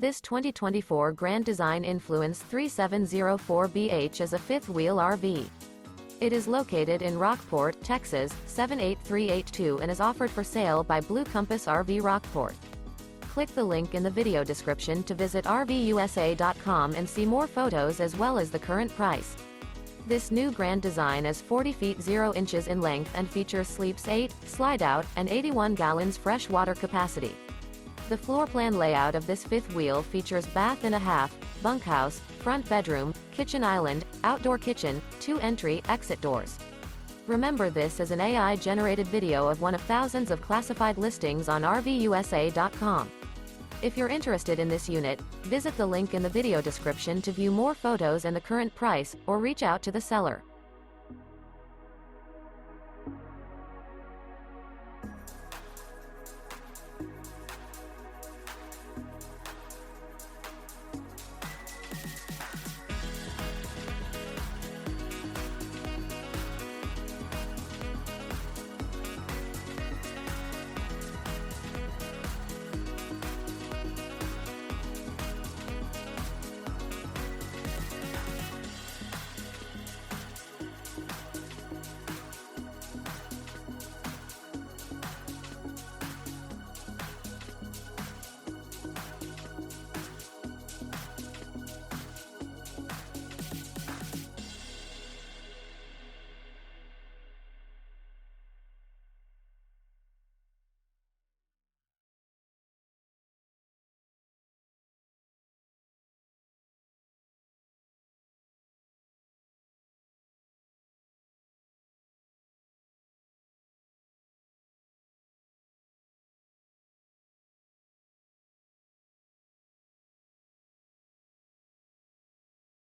This 2024 Grand Design Influence 3704BH is a fifth-wheel RV. It is located in Rockport, Texas, 78382 and is offered for sale by Blue Compass RV Rockport. Click the link in the video description to visit RVUSA.com and see more photos as well as the current price. This new Grand Design is 40 feet 0 inches in length and features sleeps 8, Slideout, and 81 gallons fresh water capacity. The floor plan layout of this fifth wheel features bath and a half, bunkhouse, front bedroom, kitchen island, outdoor kitchen, 2 entry/exit doors. Remember, this is an AI-generated video of one of thousands of classified listings on RVUSA.com. If you're interested in this unit, visit the link in the video description to view more photos and the current price, or reach out to the seller.